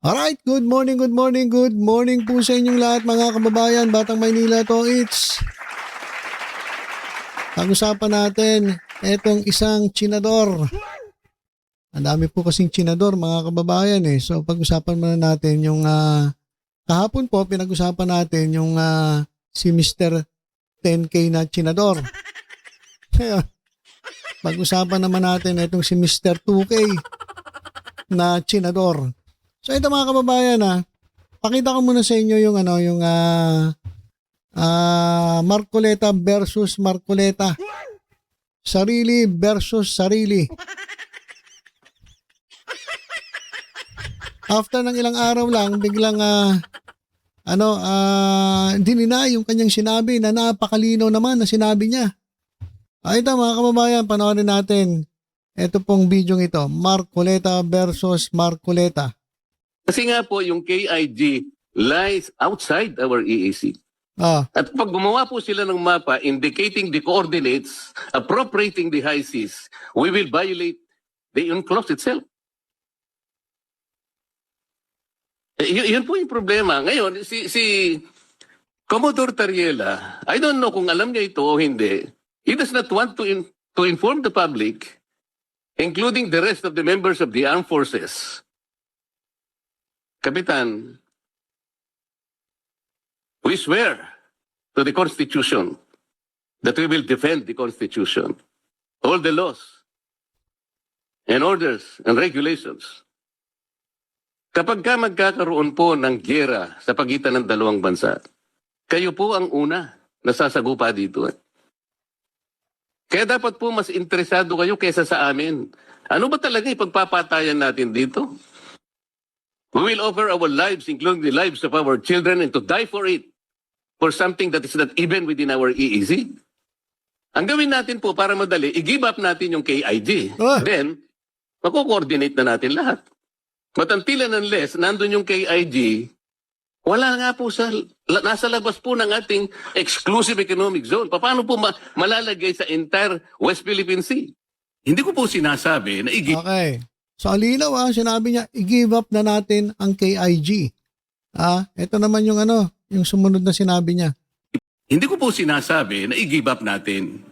Alright, good morning, good morning, good morning po sa inyong lahat mga kababayan. Batang Maynila to, it's pag-usapan natin etong isang tsinador. Ang dami po kasing tsinador mga kababayan eh. So pag-usapan muna natin yung kahapon po pinag-usapan natin yung si Mr. 10K na tsinador. Ngayon, pag-usapan naman natin itong si Mr. 2K na tsinador. So ito mga kababayan pakita ko muna sa inyo yung Marcoleta versus Marcoleta. Sarili versus sarili. After ng ilang araw lang, biglang dinina yung kanyang sinabi na napakalinaw naman na sinabi niya. Ito mga kababayan, panoorin natin. Ito pong video ito, Marcoleta versus Marcoleta. Kasi nga po yung KIG lies outside our EAC. At pag gumawa po sila ng mapa indicating the coordinates, appropriating the high seas, we will violate the UNCLOS itself. Yun po yung problema. Ngayon, si Commodore Tariela, I don't know kung alam niya ito o hindi, he does not want to inform the public, including the rest of the members of the armed forces. Kapitan, we swear to the Constitution that we will defend the Constitution, all the laws and orders and regulations. Kapag ka magkakaroon po ng giyera sa pagitan ng dalawang bansa, kayo po ang una na sasagupa dito. Kaya dapat po mas interesado kayo kaysa sa amin. Ano ba talaga ipagpapatayan natin dito? We will offer our lives, including the lives of our children, and to die for it, for something that is not even within our EEZ. Ang gawin natin po para madali, i-give up natin yung KIG. Then, mako-coordinate na natin lahat. But until and unless nandun yung KIG, wala nga po nasa labas po ng ating exclusive economic zone. Paano po malalagay sa entire West Philippine Sea? Hindi ko po sinasabi na Okay. So alinaw sinabi niya, i-give up na natin ang KIG. Ito naman yung yung sumunod na sinabi niya. Hindi ko po sinasabi na i-give up natin.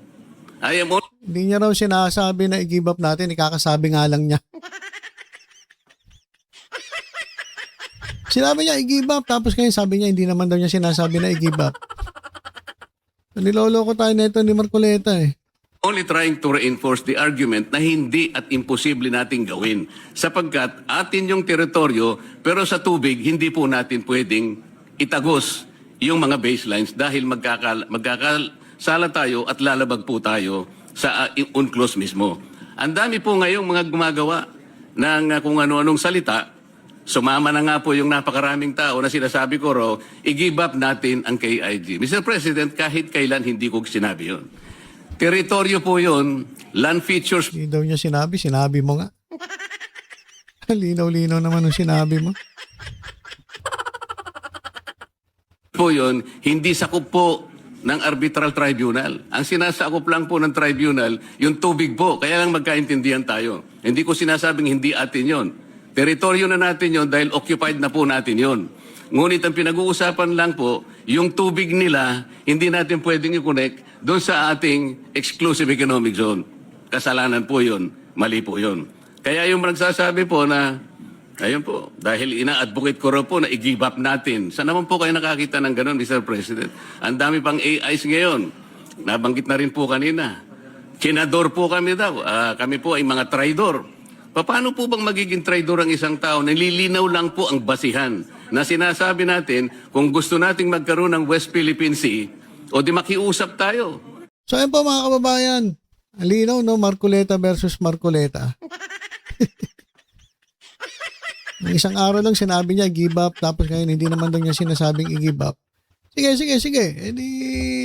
Hindi niya raw sinasabi na i-give up natin, ikakasabi nga lang niya. Sinabi niya i-give up, tapos ngayon sabi niya hindi naman daw niya sinasabi na i-give up. Niloloko tayo na ito ni Marcoleta only trying to reinforce the argument na hindi at imposible nating gawin. Sapagkat atin yung teritoryo, pero sa tubig, hindi po natin pwedeng itagos yung mga baselines dahil magkakasala tayo at lalabag po tayo sa UNCLOS mismo. Ang dami po ngayong mga gumagawa ng kung ano-anong salita. Sumama na nga po yung napakaraming tao na sinasabi ko raw, i-give up natin ang KIG. Mr. President, kahit kailan hindi ko sinabi yun. Teritoryo po yun, land features. Hindi daw niya sinabi mo nga. Linaw-linaw naman yung sinabi mo. Po yun, hindi sakop po ng arbitral tribunal. Ang sinasakop lang po ng tribunal, yung tubig po. Kaya lang magkaintindihan tayo. Hindi ko sinasabing hindi atin yon. Teritoryo na natin yon dahil occupied na po natin yon. Ngunit ang pinag-uusapan lang po, yung tubig nila, hindi natin pwedeng i-connect doon sa ating exclusive economic zone. Kasalanan po yun, mali po yun. Kaya yung nagsasabi po na, ayun po, dahil ina-advocate ko raw po na i-give up natin. Saan naman po kayo nakakita ng ganun, Mr. President? Ang dami pang AIs ngayon. Nabanggit na rin po kanina. Kinador po kami daw. Kami po ay mga traidor. Paano po bang magiging traidor ang isang tao? Nililinaw lang po ang basihan na sinasabi natin kung gusto nating magkaroon ng West Philippine Sea o di makiusap tayo. So ayun po mga kababayan, ang linaw Marcoleta versus Marcoleta. Isang araw lang sinabi niya give up, tapos ngayon hindi naman daw niya sinasabing i-give up. Sige.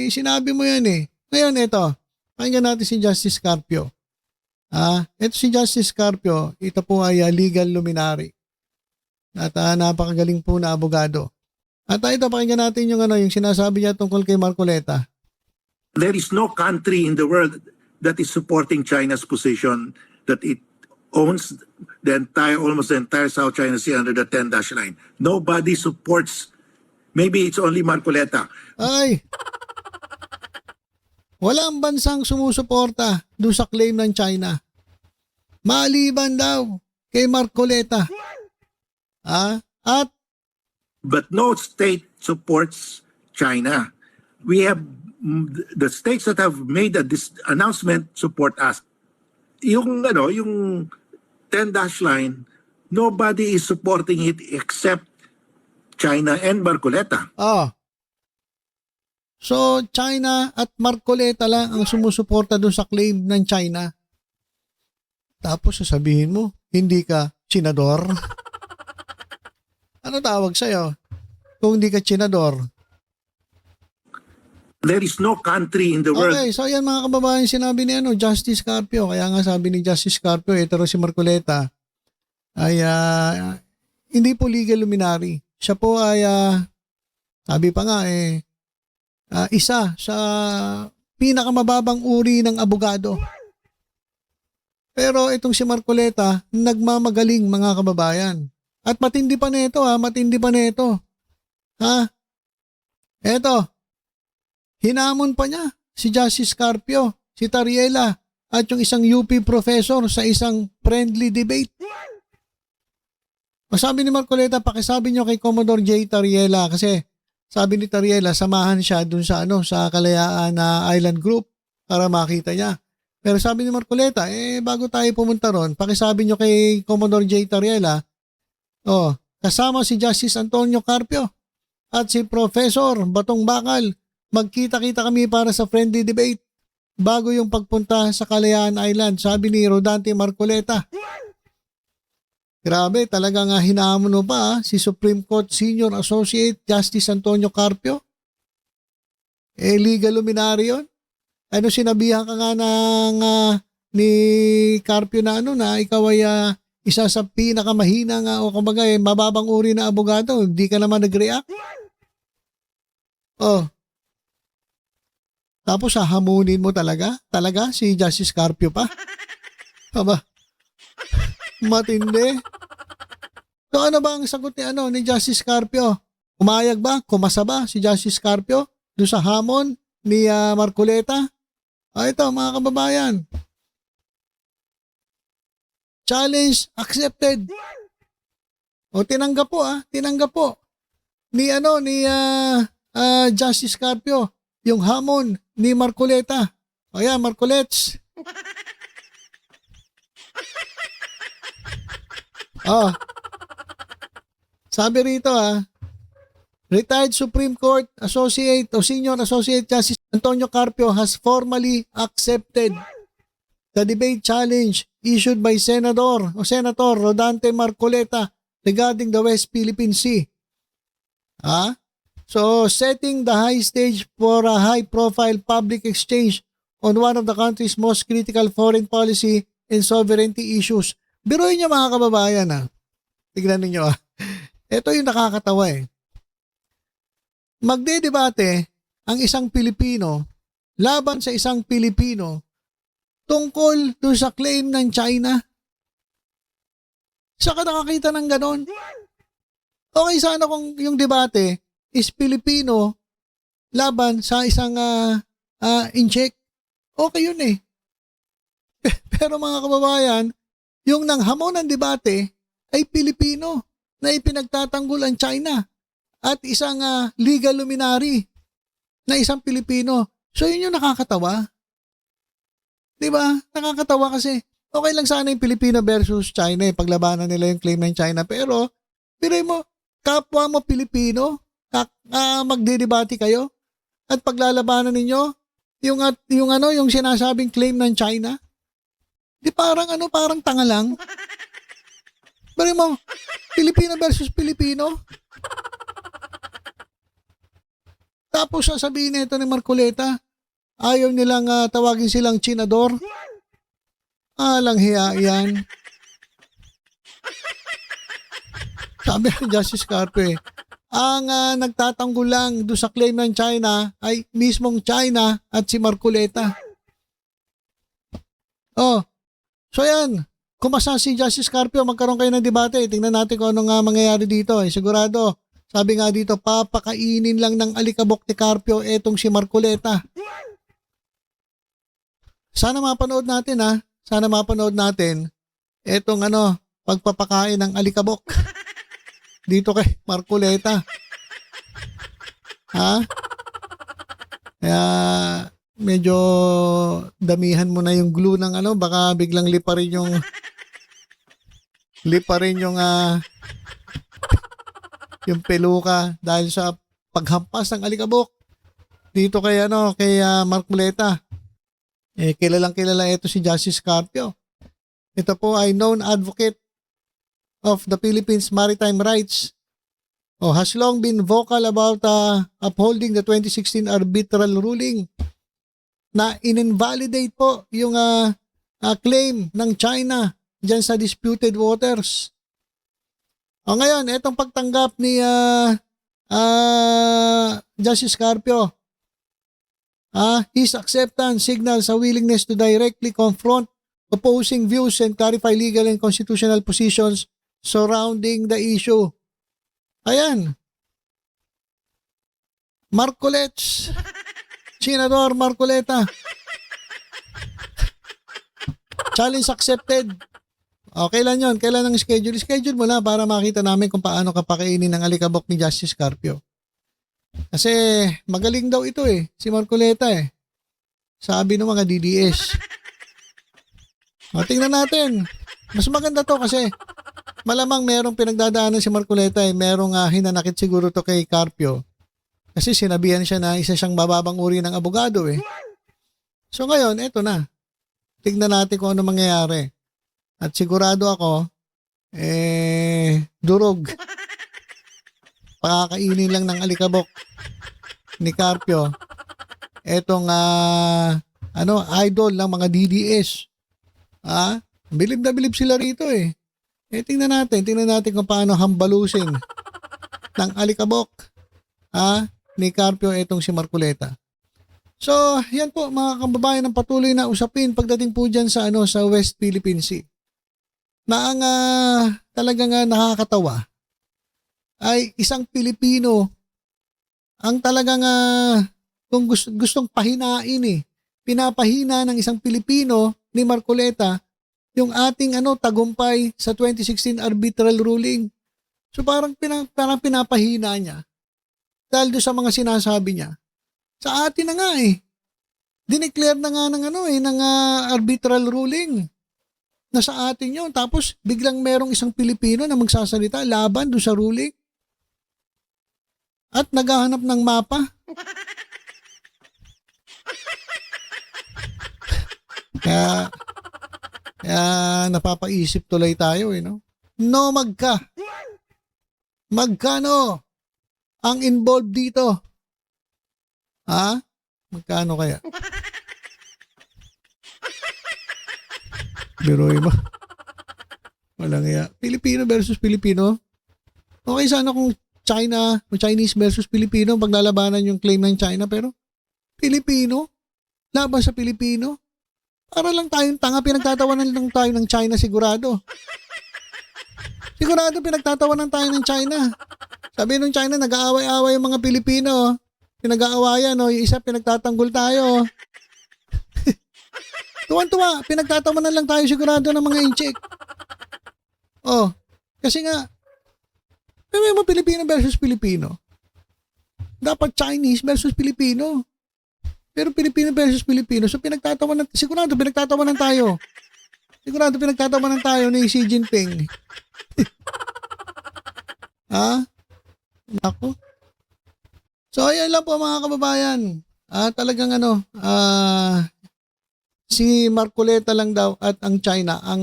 Sinabi mo yan Ngayon ito, pakinggan natin si Justice Carpio. Ito si Justice Carpio, ito po ay legal luminary. At napakagaling po na abogado. At ito, pakinggan natin yung sinasabi niya tungkol kay Marcoleta. There is no country in the world that is supporting China's position that it owns almost the entire South China Sea under the 10-dash line. Nobody supports. Maybe it's only Marcoleta. Ay, walang bansang sumusuporta doon sa claim ng China. Maliban daw kay Marcoleta. At But no state supports China. We have the states that have made this announcement support us. Yung 10-dash line, nobody is supporting it except China and Marcoleta. So China at Marcoleta lang ang sumusuporta doon sa claim ng China. Tapos sasabihin mo, hindi ka senador? Ano tawag sa'yo kung hindi ka senador? There is no country in the world. Okay, so yan mga kababayan, sinabi ni Justice Carpio. Kaya nga sabi ni Justice Carpio, ito si Marcoleta ay hindi po legal luminary. Siya po ay sabi pa nga isa sa pinakamababang uri ng abogado. Pero itong si Marcoleta, nagmamagaling mga kababayan. At matindi pa nito matindi pa nito. Eto, hinamon pa niya si Justice Carpio, si Tariela, at yung isang UP professor sa isang friendly debate. Masabi ni Marcoleta, pakisabi niyo kay Commodore J. Tariela kasi sabi ni Tariela, samahan siya dun sa sa Kalayaan na Island Group para makita niya. Pero sabi ni Marcoleta, bago tayo pumunta ron, pakisabi niyo kay Commodore J. Tariela, kasama si Justice Antonio Carpio at si Professor Batong Bakal, magkita-kita kami para sa friendly debate bago yung pagpunta sa Kalayaan Island, sabi ni Rodante Marcoleta. Grabe, talagang hinamon pa si Supreme Court Senior Associate Justice Antonio Carpio. Legal luminary yun. Sinabihan ka nga ni Carpio na ikaw ay isa sa pinakamahina nga o kumbaga mababang uri na abogado, hindi ka naman nag-react. Tapos hahamunin mo talaga si Justice Carpio pa. Aba, matindi. So ano ba ang sagot ni Justice Carpio? Umayag ba? Kumasa ba si Justice Carpio doon sa hamon ni Marcoleta? Ito mga kababayan. Challenge accepted. Tinanggap po ni Justice Carpio yung hamon ni Marcoleta. Marcolets. Sabi rito retired Supreme Court Associate o Senior Associate Justice Antonio Carpio has formally accepted the debate challenge issued by Senator Rodante Marcoleta regarding the West Philippine Sea. So setting the high stage for a high-profile public exchange on one of the country's most critical foreign policy and sovereignty issues. Biruin niyo mga kababayan Tignan niyo Ito yung nakakatawa Magdedebate ang isang Pilipino laban sa isang Pilipino tungkol doon sa claim ng China. Saka nakakita ng ganon. Okay sana kung yung debate is Pilipino laban sa isang incheck. Okay yun Pero mga kababayan, yung nanghamon ng debate ay Pilipino na ipinagtatanggol ang China at isang legal luminary na isang Pilipino. So yun yung nakakatawa. Diba? Nakakatawa kasi okay lang sana yung Pilipino versus China paglabanan nila yung claim ng China. Pero piray mo, kapwa mo Pilipino, magdedebate kayo at paglalabanan ninyo yung sinasabing claim ng China. Di parang tanga lang. Piray mo, Pilipino versus Pilipino. Tapos sasabihin nito ni Marcoleta, ayaw nilang tawagin silang Chinador. Alang hiya yan. Sabi ni Justice Carpio ang nagtatanggol lang doon sa claim ng China ay mismong China at si Marcoleta. So yan. kumasa si Justice Carpio, magkaroon kayo ng debate. Tingnan natin kung ano nga mangyayari dito. Sigurado, sabi nga dito, papakainin lang ng alikabok ni Carpio etong si Marcoleta. Sana mapanood natin ha. Sana mapanood natin etong pagpapakain ng alikabok dito kay Marcoleta. Ha? Kaya medyo damihan mo na yung glue ng baka biglang liparin yung peluka dahil sa paghampas ng alikabok dito kay Marcoleta. Kilalang kilala ito si Justice Carpio. Ito po ay known advocate of the Philippines maritime rights. Has long been vocal about upholding the 2016 arbitral ruling na in-invalidate po yung claim ng China dyan sa disputed waters. Ngayon, itong pagtanggap ni Justice Carpio, his acceptance signals a willingness to directly confront opposing views and clarify legal and constitutional positions surrounding the issue. Ayan. Marcolets. Senador Marcoleta. Challenge accepted. Kailan yun? Kailan ang schedule? Schedule mo na para makita namin kung paano kapakainin ng alikabok ni Justice Carpio. Kasi magaling daw ito si Marcoleta Sabi ng mga DDS. Tingnan natin. Mas maganda to kasi malamang merong pinagdadaanan si Marcoleta merong hinanakit siguro to kay Carpio. Kasi sinabihan siya na isa siyang bababang uri ng abogado So ngayon, eto na. Tignan natin kung ano mangyayari. At sigurado ako, durog. Pakakainin lang ng alikabok ni Carpio. Etong idol ng mga DDS. Bilib na bilib sila rito tingnan natin kung paano hambalusin ng alikabok ni Carpio etong si Marcoleta. So, yan po mga kababayan ng patuloy na usapin pagdating po dyan sa sa West Philippine Sea. Na ang talagang nakakatawa ay isang Pilipino ang talagang kung gustong pahinain pinapahina ng isang Pilipino ni Marcoleta yung ating tagumpay sa 2016 arbitral ruling. So parang pinapahina niya dahil doon sa mga sinasabi niya. Sa atin na nga dineclare na nga ng ng arbitral ruling na sa atin yun. Tapos biglang merong isang Pilipino na magsasalita laban doon sa ruling at naghahanap ng mapa. Kaya napapaisip tuloy tayo no? No magkano ang involved dito? Magkano kaya? Biruin mo. Walang iya. Pilipino versus Pilipino. Okay sana kung Chinese versus Pilipino, paglalabanan yung claim ng China, pero Pilipino? Laban sa Pilipino? Para lang tayong tanga, pinagtatawanan lang tayo ng China sigurado. Sigurado pinagtatawanan tayo ng China. Sabi ng China, nag-aaway-aaway yung mga Pilipino. Pinag-aawayan, yung isa pinagtatanggol tayo. Tuwan-tuwa, pinagtatawanan lang tayo sigurado ng mga inchik. Kasi nga, may mga Pilipino versus Pilipino. Dapat Chinese versus Pilipino. Pero Pilipino versus Pilipino. So pinagtatawanan, sigurado pinagtatawanan tayo. Sigurado pinagtatawanan tayo ni Xi Jinping. Nako. So ayan lang po mga kababayan. Talagang si Marcoleta lang daw at ang China ang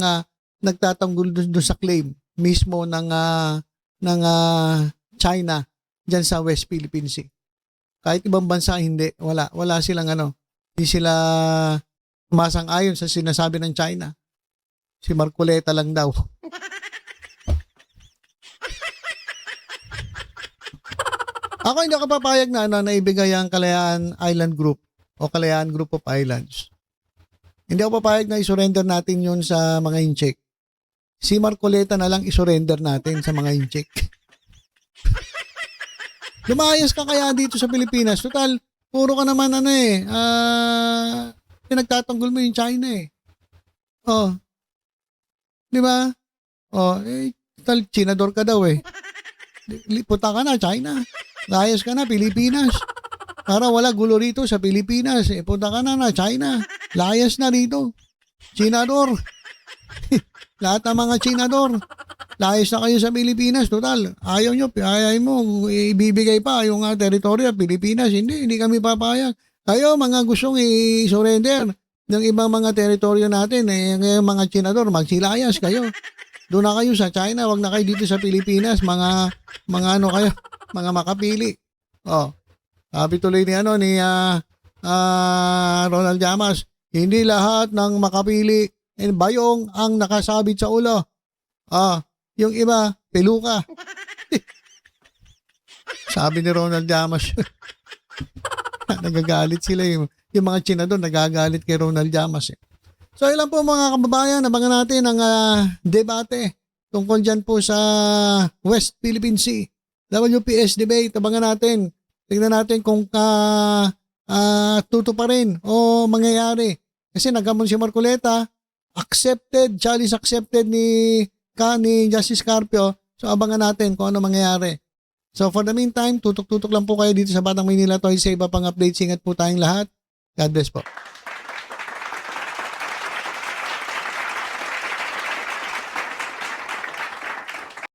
nagtatanggol doon sa claim mismo ng China diyan sa West Philippine Sea. Kahit ibang bansa hindi, wala silang hindi sila sumasang-ayon sa sinasabi ng China. Si Marcoleta lang daw. Ako hindi ako papayag na naibigay ang Kalayaan Island Group o Kalayaan Group of Islands. Hindi ako papayag na isurrender natin yun sa mga incheck. si Marcoleta na lang isurrender natin sa mga incheck. Lumayas ka kaya dito sa Pilipinas. Total, puro ka naman pinagtatanggol mo yung China eh. Oh. Di ba? Oh, total, chinador ka daw eh. Puta ka na, China. Layas ka na, Pilipinas. Para wala gulo rito sa Pilipinas. Punta ka na, China. Layas na rito. Chinador. Lahat ng mga chinador. Layas na kayo sa Pilipinas. Total, ayaw mo, ibibigay pa yung teritoryo Pilipinas. Hindi kami papayag. Kayo, mga gustong i-surrender ng ibang mga teritoryo natin, ngayon mga chinador, magsilayas kayo. Doon na kayo sa China, wag na kayo dito sa Pilipinas, mga ano kayo, mga makapili. Oh. Sabi tuloy ni Ronald Llamas, hindi lahat ng makapili bayong ang nakasabit sa ulo. Yung iba, peluka. Sabi ni Ronald Llamas. Nagagalit sila yung mga chinador, nagagalit kay Ronald Llamas eh. So ilan po mga kababayan, abangan natin ang debate tungkol dyan po sa West Philippine Sea. WPS debate, abangan natin. Tingnan natin kung tuto pa rin o mangyayari. Kasi nagamon si Marcoleta, challenge accepted ni Justice Carpio. So abangan natin kung ano mangyayari. So for the meantime, tutok-tutok lang po kayo dito sa Batang Maynila Toy sa iba pang updates. Ingat po tayong lahat. God bless po.